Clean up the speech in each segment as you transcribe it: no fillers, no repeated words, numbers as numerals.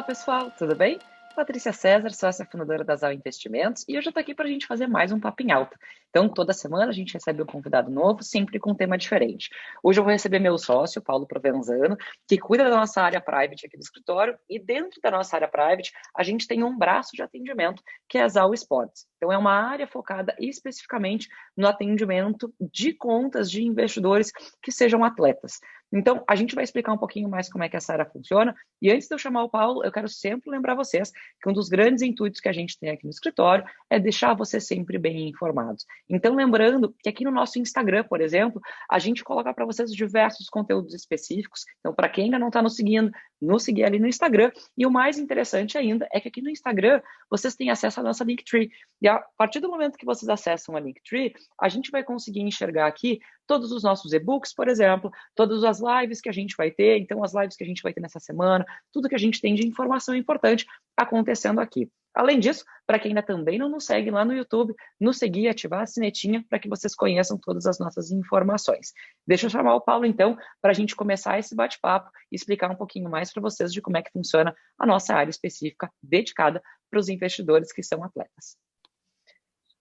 Olá, pessoal, tudo bem? Patrícia César, sócia fundadora da Zau Investimentos, e hoje eu tô aqui para a gente fazer mais um Papo em Alta. Então, toda semana a gente recebe um convidado novo, sempre com um tema diferente. Hoje eu vou receber meu sócio, Paulo Provenzano, que cuida da nossa área private aqui do escritório, e dentro da nossa área private, a gente tem um braço de atendimento, que é a Zau Sports. Então, é uma área focada especificamente no atendimento de contas de investidores que sejam atletas. Então, a gente vai explicar um pouquinho mais como é que essa área funciona. E antes de eu chamar o Paulo, eu quero sempre lembrar vocês que um dos grandes intuitos que a gente tem aqui no escritório é deixar vocês sempre bem informados. Então, lembrando que aqui no nosso Instagram, por exemplo, a gente coloca para vocês diversos conteúdos específicos. Então, para quem ainda não está nos seguindo, nos seguir ali no Instagram. E o mais interessante ainda é que aqui no Instagram vocês têm acesso à nossa Linktree. E a partir do momento que vocês acessam a Linktree, a gente vai conseguir enxergar aqui todos os nossos e-books, por exemplo, todas as lives que a gente vai ter, então as lives que a gente vai ter nessa semana, tudo que a gente tem de informação importante acontecendo aqui. Além disso, para quem ainda também não nos segue lá no YouTube, nos seguir e ativar a sinetinha para que vocês conheçam todas as nossas informações. Deixa eu chamar o Paulo, então, para a gente começar esse bate-papo e explicar um pouquinho mais para vocês de como é que funciona a nossa área específica dedicada para os investidores que são atletas.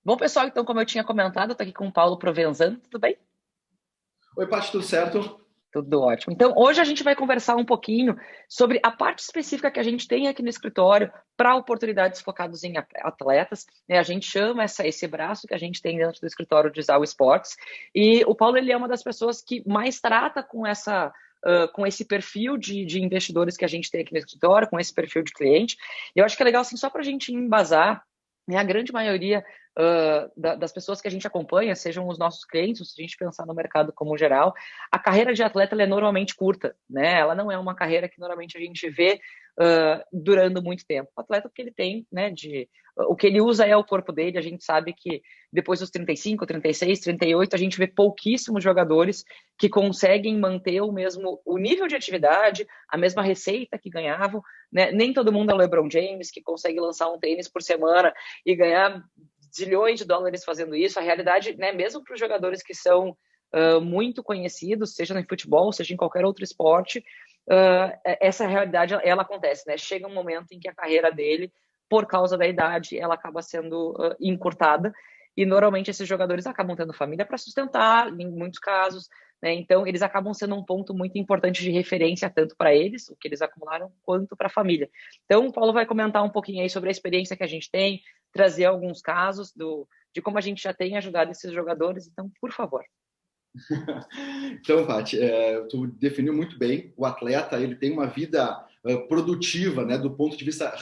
Bom, pessoal, então, como eu tinha comentado, eu estou aqui com o Paulo Provenzano, tudo bem? Oi, Paty, tudo certo? Tudo ótimo. Então, hoje a gente vai conversar um pouquinho sobre a parte específica que a gente tem aqui no escritório para oportunidades focadas em atletas. A gente chama esse braço que a gente tem dentro do escritório de Zau Sports. E o Paulo, ele é uma das pessoas que mais trata com esse perfil de investidores que a gente tem aqui no escritório, com esse perfil de cliente. E eu acho que é legal, assim, só para a gente embasar, a grande maioria das pessoas que a gente acompanha, sejam os nossos clientes, se a gente pensar no mercado como geral, a carreira de atleta ela é normalmente curta, né? Ela não é uma carreira que normalmente a gente vê durando muito tempo. O atleta, o que ele tem, né, o que ele usa é o corpo dele. A gente sabe que depois dos 35, 36, 38, a gente vê pouquíssimos jogadores que conseguem manter o nível de atividade, a mesma receita que ganhavam, né? Nem todo mundo é o LeBron James, que consegue lançar um tênis por semana e ganhar zilhões de dólares fazendo isso. A realidade, né, mesmo para os jogadores que são muito conhecidos, seja no futebol, seja em qualquer outro esporte, essa realidade, ela acontece, né? Chega um momento em que a carreira dele, por causa da idade, ela acaba sendo encurtada, e normalmente esses jogadores acabam tendo família para sustentar, em muitos casos, né? Então eles acabam sendo um ponto muito importante de referência, tanto para eles, o que eles acumularam, quanto para a família. Então o Paulo vai comentar um pouquinho aí sobre a experiência que a gente tem, trazer alguns casos de como a gente já tem ajudado esses jogadores. Então, por favor. Então, Paty, tu definiu muito bem. O atleta, ele tem uma vida produtiva, né, do ponto de vista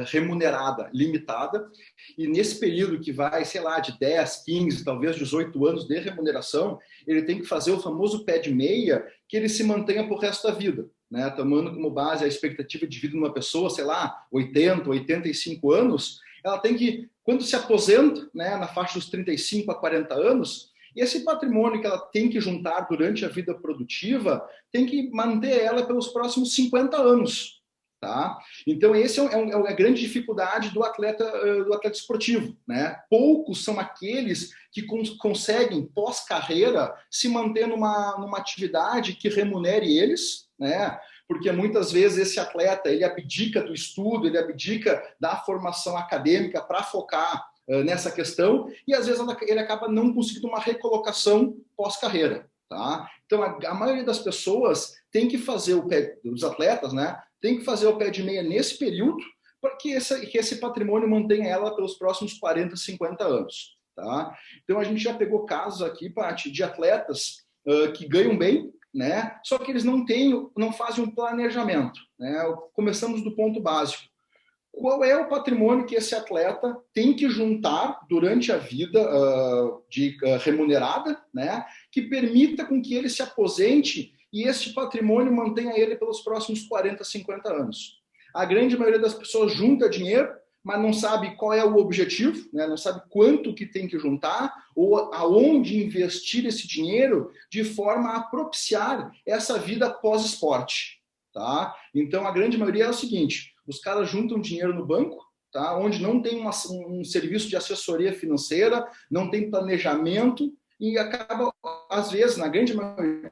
remunerada, limitada, e nesse período que vai, sei lá, de 10, 15, talvez 18 anos de remuneração, ele tem que fazer o famoso pé de meia que ele se mantenha pro resto da vida, né, tomando como base a expectativa de vida de uma pessoa, sei lá, 80, 85 anos, ela tem que, quando se aposenta, né, na faixa dos 35 a 40 anos, e esse patrimônio que ela tem que juntar durante a vida produtiva, tem que manter ela pelos próximos 50 anos. Tá? Então, essa é a grande dificuldade do atleta esportivo. Né? Poucos são aqueles que conseguem, pós-carreira, se manter numa atividade que remunere eles, né? Porque muitas vezes esse atleta ele abdica do estudo, ele abdica da formação acadêmica para focar nessa questão, e às vezes ele acaba não conseguindo uma recolocação pós-carreira. Tá? Então, a maioria das pessoas tem que fazer o pé, dos atletas, né, tem que fazer o pé de meia nesse período, para que esse patrimônio mantenha ela pelos próximos 40, 50 anos. Tá? Então, a gente já pegou casos aqui, Paty, de atletas que ganham bem, né, só que eles não fazem um planejamento. Né? Começamos do ponto básico. Qual é o patrimônio que esse atleta tem que juntar durante a vida remunerada, né, que permita com que ele se aposente e esse patrimônio mantenha ele pelos próximos 40, 50 anos. A grande maioria das pessoas junta dinheiro, mas não sabe qual é o objetivo, né, não sabe quanto que tem que juntar ou aonde investir esse dinheiro de forma a propiciar essa vida pós-esporte. Tá? Então, a grande maioria é o seguinte: os caras juntam dinheiro no banco, tá? Onde não tem um serviço de assessoria financeira, não tem planejamento, e acaba, às vezes, na grande maioria,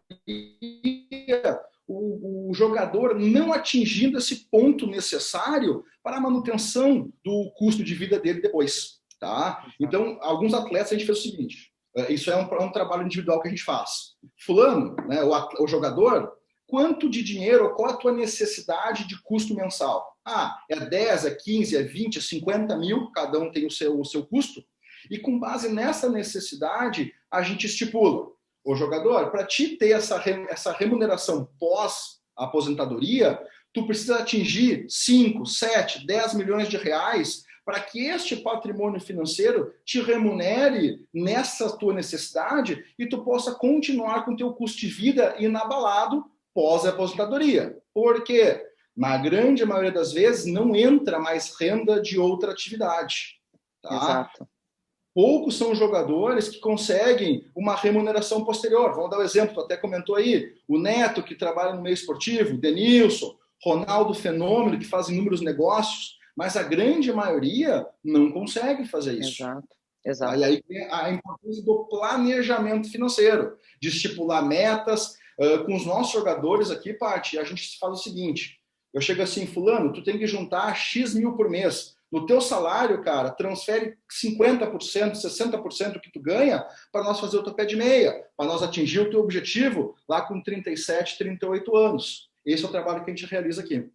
o jogador não atingindo esse ponto necessário para a manutenção do custo de vida dele depois. Tá? Então, alguns atletas a gente fez o seguinte, isso é um trabalho individual que a gente faz. Fulano, né, o jogador, quanto de dinheiro, qual a tua necessidade de custo mensal? É 10, é 15, é 20, é 50 mil, cada um tem o seu custo. E com base nessa necessidade, a gente estipula. O jogador, para ti ter essa remuneração pós-aposentadoria, tu precisa atingir 5, 7, 10 milhões de reais para que este patrimônio financeiro te remunere nessa tua necessidade e tu possa continuar com o teu custo de vida inabalado pós-aposentadoria. Por quê? Na grande maioria das vezes, não entra mais renda de outra atividade. Tá? Exato. Poucos são os jogadores que conseguem uma remuneração posterior. Vamos dar um exemplo, tu até comentou aí, o Neto, que trabalha no meio esportivo, Denilson, Ronaldo Fenômeno, que faz inúmeros negócios, mas a grande maioria não consegue fazer isso. Exato. E aí tem a importância do planejamento financeiro, de estipular metas. Com os nossos jogadores aqui, Paty, a gente faz o seguinte, eu chego assim, fulano, tu tem que juntar X mil por mês. No teu salário, cara, transfere 50%, 60% que tu ganha para nós fazer o teu pé de meia, para nós atingir o teu objetivo lá com 37, 38 anos. Esse é o trabalho que a gente realiza aqui.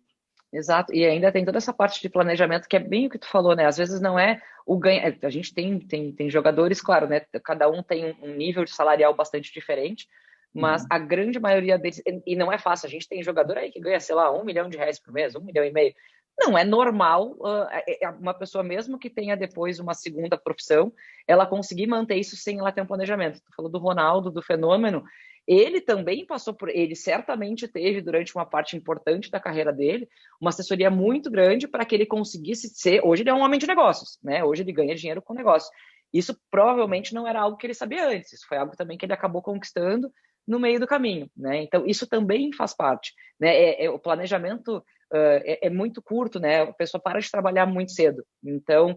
Exato, e ainda tem toda essa parte de planejamento que é bem o que tu falou, né? Às vezes não é o ganho. A gente tem jogadores, claro, né? Cada um tem um nível salarial bastante diferente, mas a grande maioria deles, e não é fácil, a gente tem jogador aí que ganha, sei lá, R$1 milhão por mês, 1,5 milhão. Não é normal uma pessoa, mesmo que tenha depois uma segunda profissão, ela conseguir manter isso sem ela ter um planejamento. Tu falou do Ronaldo, do Fenômeno, ele também passou por... Ele certamente teve, durante uma parte importante da carreira dele, uma assessoria muito grande para que ele conseguisse ser... Hoje ele é um homem de negócios, né? Hoje ele ganha dinheiro com negócio. Isso provavelmente não era algo que ele sabia antes. Isso foi algo também que ele acabou conquistando no meio do caminho, né? Então, isso também faz parte, né? O planejamento é muito curto, né? A pessoa para de trabalhar muito cedo. Então,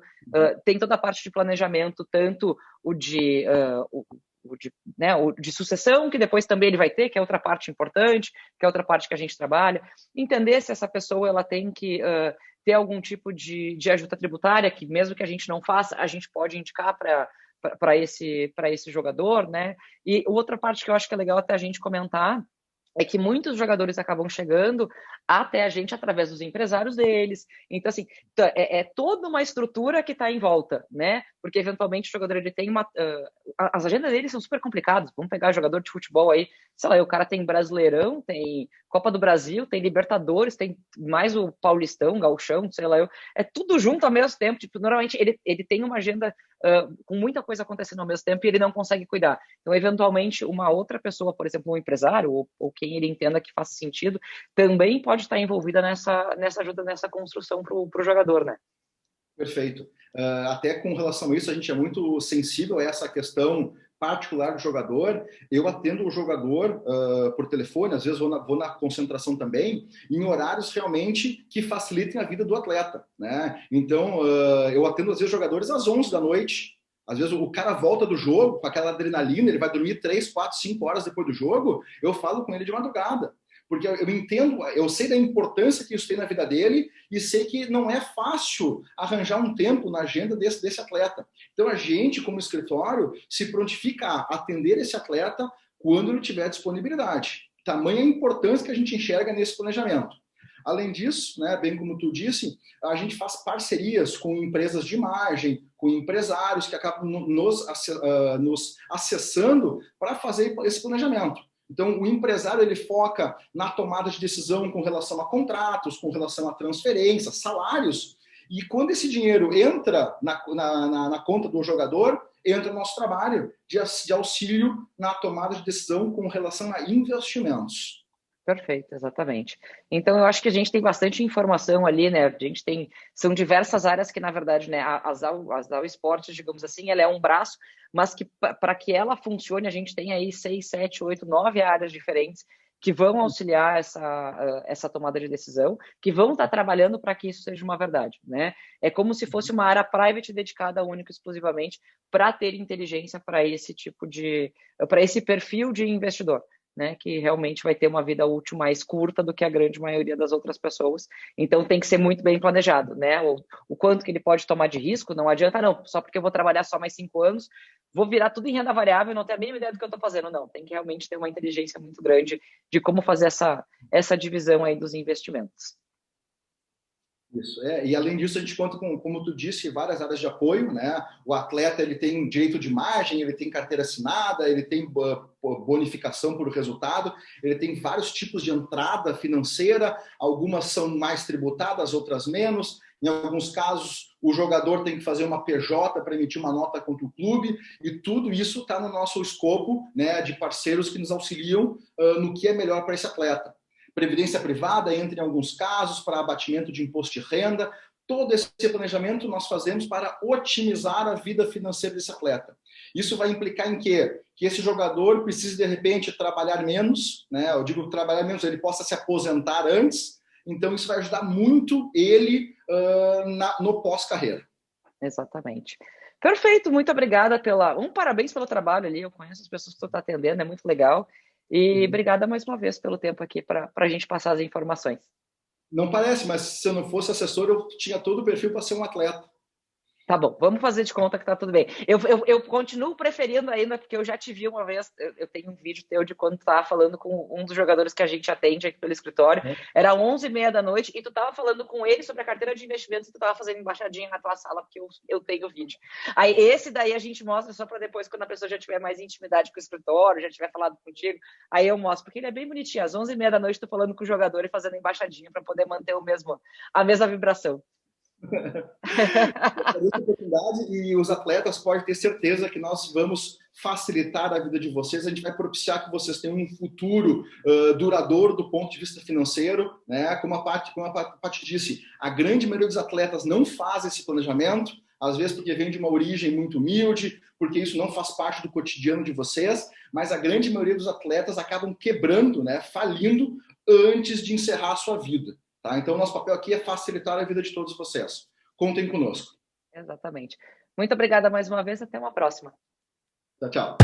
tem toda a parte de planejamento, tanto o de sucessão, que depois também ele vai ter, que é outra parte importante, que é outra parte que a gente trabalha. Entender se essa pessoa ela tem que ter algum tipo de ajuda tributária, que mesmo que a gente não faça, a gente pode indicar para esse jogador, né? E outra parte que eu acho que é legal até a gente comentar é que muitos jogadores acabam chegando até a gente através dos empresários deles. Então, assim, é toda uma estrutura que está em volta, né? Porque, eventualmente, o jogador ele tem uma... as agendas deles são super complicadas. Vamos pegar jogador de futebol aí, sei lá, o cara tem Brasileirão, tem Copa do Brasil, tem Libertadores, tem mais o Paulistão, Gauchão, sei lá, é tudo junto ao mesmo tempo. Tipo, normalmente, ele tem uma agenda com muita coisa acontecendo ao mesmo tempo e ele não consegue cuidar. Então, eventualmente, uma outra pessoa, por exemplo, um empresário ou quem ele entenda que faça sentido, também pode estar envolvida nessa ajuda, nessa construção para o jogador, né? Perfeito. Até com relação a isso, a gente é muito sensível a essa questão particular do jogador. Eu atendo o jogador por telefone, às vezes vou na concentração também, em horários realmente que facilitem a vida do atleta, né? Então, eu atendo às vezes jogadores às 11 da noite. Às vezes o cara volta do jogo com aquela adrenalina, ele vai dormir 3, 4, 5 horas depois do jogo, eu falo com ele de madrugada. Porque eu entendo, eu sei da importância que isso tem na vida dele e sei que não é fácil arranjar um tempo na agenda desse atleta. Então, a gente, como escritório, se prontifica a atender esse atleta quando ele tiver disponibilidade. Tamanha a importância que a gente enxerga nesse planejamento. Além disso, né, bem como tu disse, a gente faz parcerias com empresas de imagem, com empresários que acabam nos acessando para fazer esse planejamento. Então, o empresário ele foca na tomada de decisão com relação a contratos, com relação a transferências, salários, e quando esse dinheiro entra na conta do jogador, entra o nosso trabalho de auxílio na tomada de decisão com relação a investimentos. Perfeito, exatamente. Então, eu acho que a gente tem bastante informação ali, né? A gente tem, são diversas áreas que, na verdade, né, a Asdal Esportes, digamos assim, ela é um braço, mas que para que ela funcione, a gente tem aí 6, 7, 8, 9 áreas diferentes que vão auxiliar essa tomada de decisão, que vão estar trabalhando para que isso seja uma verdade, né? É como se fosse uma área private dedicada única e exclusivamente para ter inteligência para esse tipo para esse perfil de investidor. né, que realmente vai ter uma vida útil mais curta do que a grande maioria das outras pessoas. Então tem que ser muito bem planejado, né? O quanto que ele pode tomar de risco, não adianta não, só porque eu vou trabalhar só mais 5 anos, vou virar tudo em renda variável e não ter a mínima ideia do que eu estou fazendo, não. Tem que realmente ter uma inteligência muito grande de como fazer essa divisão aí dos investimentos. Isso, e além disso a gente conta com, como tu disse, várias áreas de apoio, né? O atleta ele tem direito de margem, ele tem carteira assinada, ele tem bonificação por resultado, ele tem vários tipos de entrada financeira, algumas são mais tributadas, outras menos. Em alguns casos, o jogador tem que fazer uma PJ para emitir uma nota contra o clube, e tudo isso está no nosso escopo, né, de parceiros que nos auxiliam no que é melhor para esse atleta. Previdência privada entra em alguns casos para abatimento de imposto de renda. Todo esse planejamento nós fazemos para otimizar a vida financeira desse atleta. Isso vai implicar em quê? Que esse jogador precise, de repente, trabalhar menos, né? Eu digo trabalhar menos, ele possa se aposentar antes. Então, isso vai ajudar muito ele no pós-carreira. Exatamente. Perfeito, muito obrigada parabéns pelo trabalho ali, eu conheço as pessoas que tu está atendendo, é muito legal. E obrigada mais uma vez pelo tempo aqui para a gente passar as informações. Não parece, mas se eu não fosse assessor, eu tinha todo o perfil para ser um atleta. Tá bom, vamos fazer de conta que tá tudo bem. Eu continuo preferindo ainda, porque eu já te vi uma vez, eu tenho um vídeo teu de quando tu tava falando com um dos jogadores que a gente atende aqui pelo escritório, era 11h30 da noite, e tu tava falando com ele sobre a carteira de investimentos e tu tava fazendo embaixadinha na tua sala, porque eu tenho o vídeo. Aí esse daí a gente mostra só para depois, quando a pessoa já tiver mais intimidade com o escritório, já tiver falado contigo, aí eu mostro, porque ele é bem bonitinho, às 11h30 da noite tu falando com o jogador e fazendo embaixadinha para poder manter a mesma vibração. E os atletas podem ter certeza que nós vamos facilitar a vida de vocês, a gente vai propiciar que vocês tenham um futuro duradouro do ponto de vista financeiro, né? Como a Paty disse, a grande maioria dos atletas não faz esse planejamento, às vezes porque vem de uma origem muito humilde, porque isso não faz parte do cotidiano de vocês, mas a grande maioria dos atletas acabam quebrando, né? Falindo antes de encerrar a sua vida. Tá? Então, nosso papel aqui é facilitar a vida de todos vocês. Contem conosco. Exatamente. Muito obrigada mais uma vez. Até uma próxima. Tchau, tchau.